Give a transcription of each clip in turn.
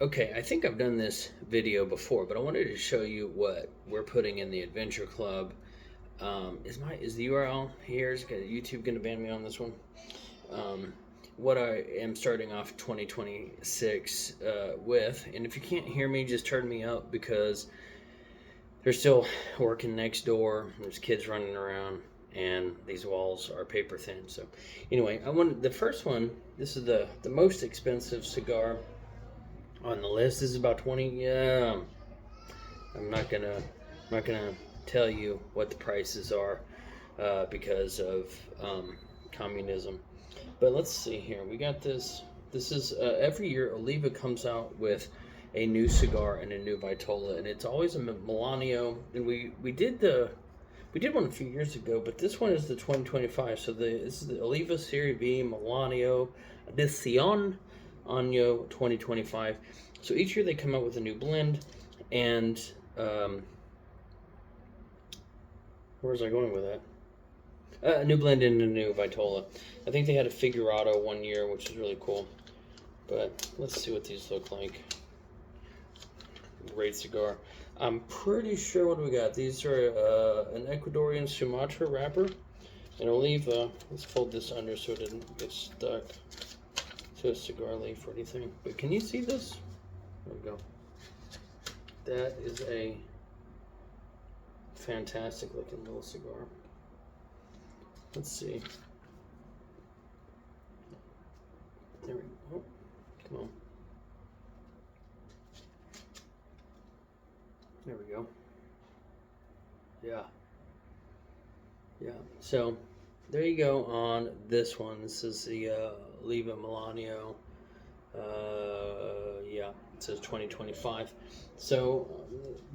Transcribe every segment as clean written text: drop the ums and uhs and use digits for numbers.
Okay, I think I've done this video before, but I wanted to show you what we're putting in the Adventure Club. Is the URL here? Is YouTube going to ban me on this one? Um, what I am starting off 2026 with, and if you can't hear me, just turn me up because they're still working next door. There's kids running around, and these walls are paper thin. So, anyway, I wanted the first one. This is the most expensive cigar on the list. This is about 20. Yeah, I'm not gonna tell you what the prices are because of communism. But let's see here. We got this. This is every year Oliva comes out with a new cigar and a new Vitola, and it's always a Milanio. And we did one a few years ago, but this one is the 2025. So this is the Oliva Serie V Milanio Edición Año 2025. So each year they come out with a new blend, and where was I going with that? A new blend and a new Vitola. I think they had a Figurado one year, which is really cool. But let's see what these look like. Great cigar. I'm pretty sure what we got. These are an Ecuadorian Sumatra wrapper. And Oliva, let's fold this under so it doesn't get stuck to a cigar leaf or anything. But can you see this? There we go. That is a fantastic looking little cigar. Let's see. There we go. Oh, come on. There we go. Yeah. Yeah. So there you go on this one. This is the Oliva Milanio. Yeah, it says 2025. So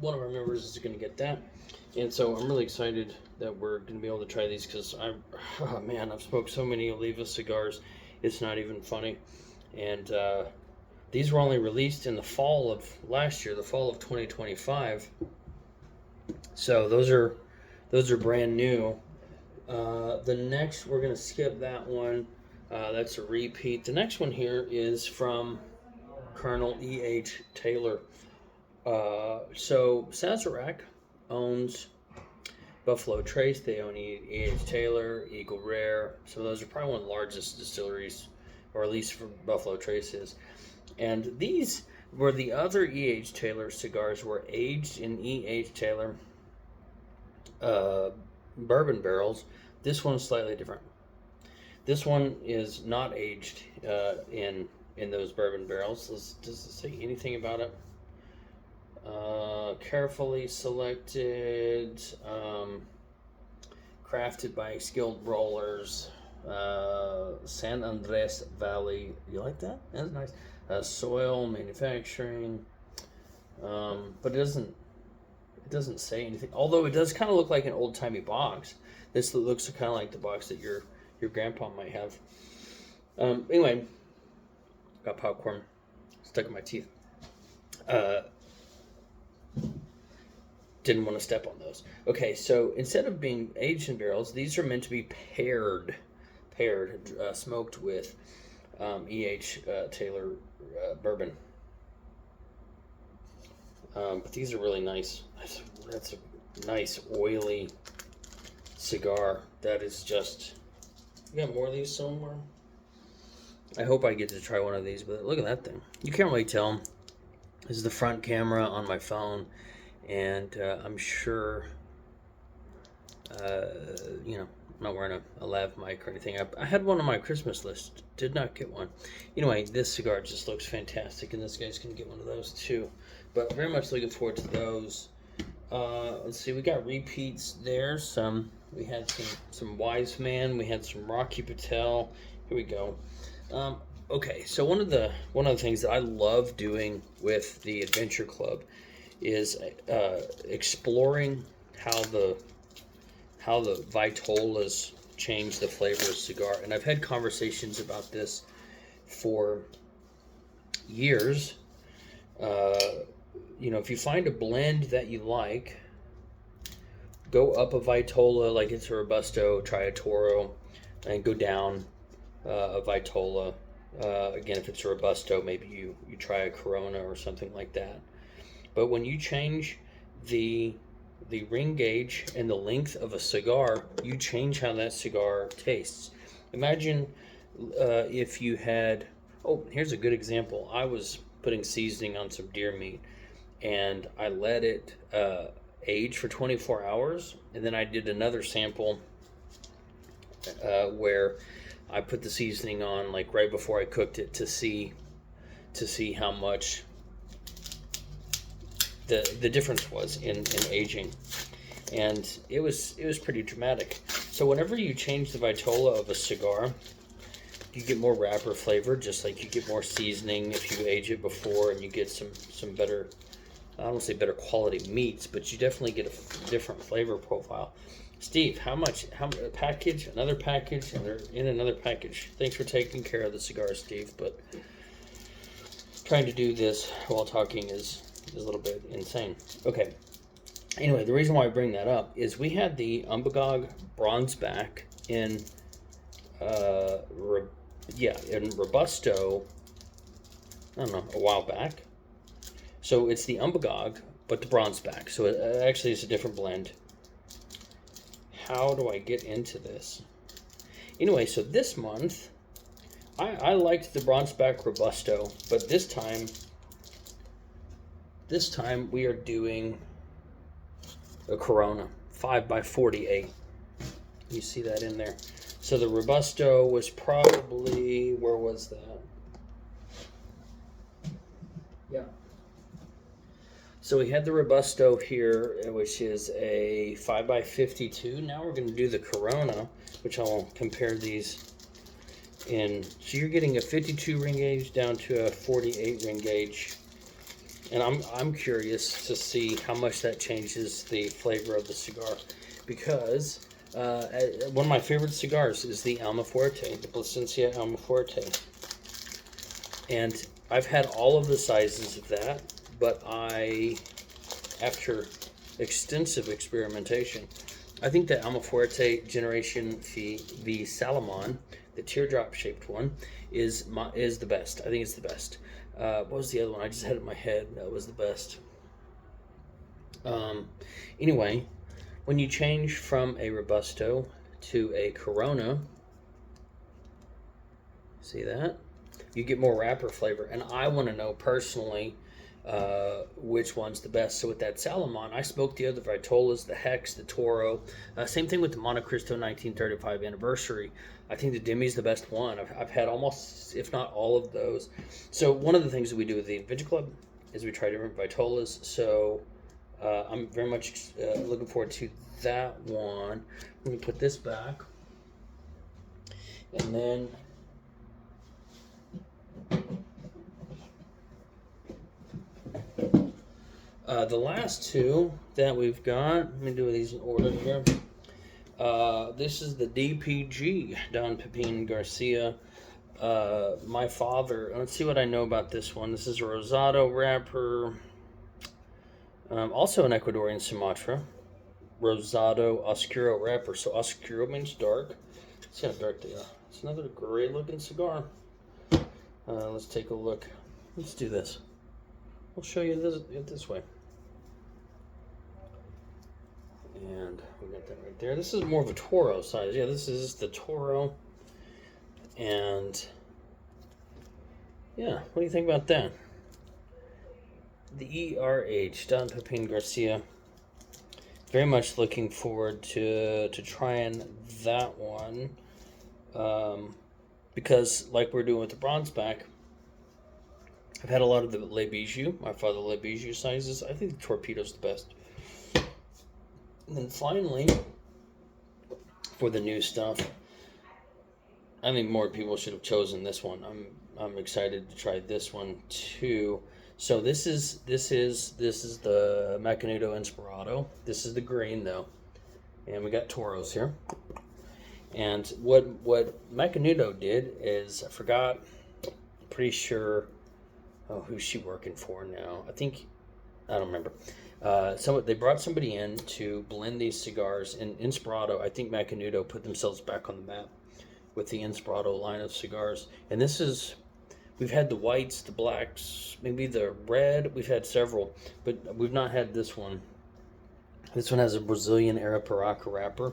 one of our members is going to get that. And so I'm really excited that we're going to be able to try these because oh man, I've smoked so many Oliva cigars, it's not even funny. And these were only released in the fall of last year, the fall of 2025. So those are brand new. The next, we're going to skip that one. That's a repeat. The next one here is from Colonel E.H. Taylor. So Sazerac owns Buffalo Trace. They own E.H. Taylor, Eagle Rare. So those are probably one of the largest distilleries, or at least for Buffalo Trace is. And these were the other E.H. Taylor cigars were aged in E.H. Taylor bourbon barrels. This one's slightly different. This one is not aged in those bourbon barrels. Does it say anything about it? Carefully selected, crafted by skilled rollers. San Andres Valley. You like that? That's nice. Soil manufacturing, but it doesn't say anything. Although it does kind of look like an old timey box. This looks kind of like the box that your grandpa might have. Anyway, got popcorn stuck in my teeth. Didn't want to step on those. Okay, so instead of being aged in barrels, these are meant to be paired, smoked with E.H. Taylor bourbon. But these are really nice. That's a nice oily cigar. That is just. You got more of these somewhere? I hope I get to try one of these. But look at that thing. You can't really tell. This is the front camera on my phone, and I'm sure. I'm not wearing a lav mic or anything. I had one on my Christmas list. Did not get one. Anyway, this cigar just looks fantastic, and this guy's going to get one of those too. But very much looking forward to those. Let's see, we got repeats there. We had some Wise Man. We had some Rocky Patel. Here we go. Okay, so one of the things that I love doing with the Adventure Club is exploring how the Vitolas change the flavor of cigar. And I've had conversations about this for years. If you find a blend that you like, go up a Vitola, like it's a Robusto, try a Toro, and go down a Vitola. Again, if it's a Robusto, maybe you try a Corona or something like that. But when you change the ring gauge and the length of a cigar, you change how that cigar tastes. Imagine if you had, oh, here's a good example. I was putting seasoning on some deer meat, and I let it age for 24 hours, and then I did another sample where I put the seasoning on like right before I cooked it to see how much the difference was in aging, and it was pretty dramatic. So whenever you change the vitola of a cigar, you get more wrapper flavor, just like you get more seasoning if you age it before, and you get some better, I don't want to say better quality meats, but you definitely get a different flavor profile. Steve, how a package, another package, and they're in another package. Thanks for taking care of the cigars, Steve, but trying to do this while talking is a little bit insane. Okay. Anyway, the reason why I bring that up is we had the Umbagog Bronzeback in Robusto, I don't know, a while back. So it's the Umbagog, but the Bronzeback. So it actually is a different blend. How do I get into this? Anyway, so this month, I liked the Bronzeback Robusto, but this time we are doing a Corona 5x48. You see that in there. So the Robusto was probably, where was that? Yeah. So we had the Robusto here, which is a 5x52. Now we're going to do the Corona, which I'll compare these in. So you're getting a 52 ring gauge down to a 48 ring gauge. And I'm curious to see how much that changes the flavor of the cigar, because one of my favorite cigars is the Almafuerte, the Plasencia Almafuerte. And I've had all of the sizes of that, but after extensive experimentation, I think the Almafuerte Generation V Salomon, the teardrop shaped one, is the best. I think it's the best. What was the other one? I just had it in my head. That was the best. Anyway, when you change from a Robusto to a Corona, see that? You get more wrapper flavor. And I want to know personally which one's the best. So with that Salomon, I smoked the other Vitolas, the Hex, the Toro. Same thing with the Montecristo 1935 anniversary. I think the Demi's the best one. I've had almost, if not all of those. So one of the things that we do with the Adventure Club is we try different Vitolas. So I'm very much looking forward to that one. Let me put this back. And then the last two that we've got, let me do these in order here. This is the DPG, Don Pepin Garcia. My father, let's see what I know about this one. This is a Rosado wrapper, also an Ecuadorian Sumatra. Rosado Oscuro wrapper. So Oscuro means dark. Let's see how dark they are. It's another great looking cigar. Let's take a look. Let's do this. We'll show you this way. And we got that right there. This is more of a Toro size. Yeah, this is the Toro. And yeah, what do you think about that? The ERH, Don Pepin Garcia. Very much looking forward to trying that one. Because like we're doing with the Bronzeback, I've had a lot of the Le Bijou, my father Le Bijou sizes. I think the Torpedo's the best. And then finally, for the new stuff, I think more people should have chosen this one. I'm excited to try this one too. So this is the Macanudo Inspirado. This is the green though, and we got Toros here. And what Macanudo did is, I forgot. Pretty sure. Oh, who's she working for now? I don't remember. They brought somebody in to blend these cigars in Inspirado. I think Macanudo put themselves back on the map with the Inspirado line of cigars. And this is We've had the whites, the blacks, maybe the red. We've had several, but we've not had this one. This one has a Brazilian Arapiraca wrapper,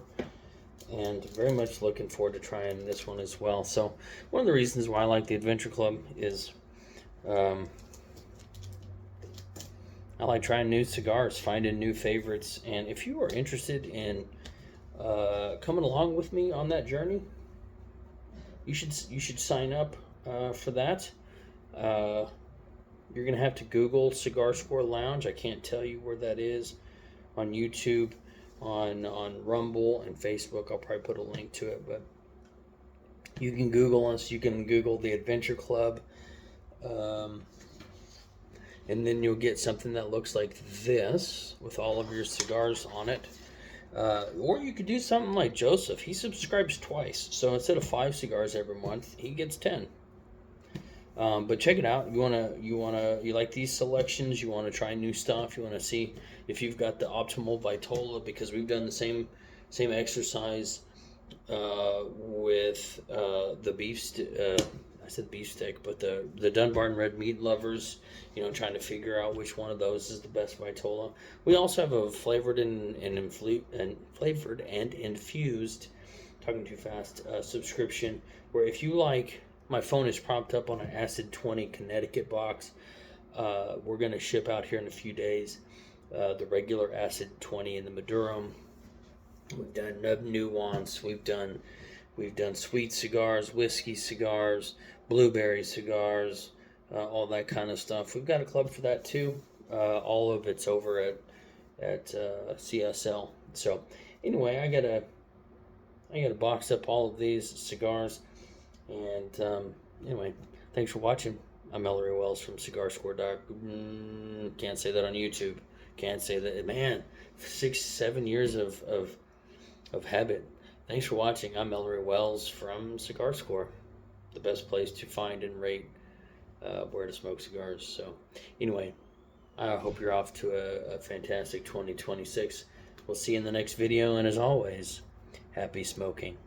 and very much looking forward to trying this one as well. So one of the reasons why I like the Adventure Club is I like trying new cigars, finding new favorites, and if you are interested in coming along with me on that journey, you should sign up for that. You're gonna have to Google CigarScore Lounge. I can't tell you where that is on YouTube, on Rumble and Facebook. I'll probably put a link to it, but you can Google us. You can Google the Adventure Club, and then you'll get something that looks like this with all of your cigars on it. Or you could do something like Joseph. He subscribes twice, so instead of 5 cigars every month, he gets 10. But check it out. You like these selections? You want to try new stuff? You want to see if you've got the optimal Vitola, because we've done the same exercise with the beef. I said beefsteak, but the Dunbarton red meat lovers. Trying to figure out which one of those is the best Vitola. We also have a flavored and infused. Talking too fast. Subscription where if you like. My phone is propped up on an Acid 20 Connecticut box. We're going to ship out here in a few days the regular Acid 20 in the Madurum. We've done Nub Nuance. We've done sweet cigars, whiskey cigars, blueberry cigars, all that kind of stuff. We've got a club for that too. All of it's over at CSL. So anyway, I gotta box up all of these cigars. And anyway, thanks for watching. I'm Ellery Wells from CigarScore. Can't say that on YouTube. Can't say that. Man, 6-7 years of habit. Thanks for watching. I'm Ellery Wells from CigarScore, the best place to find and rate where to smoke cigars. So anyway, I hope you're off to a fantastic 2026. We'll see you in the next video, and as always, happy smoking.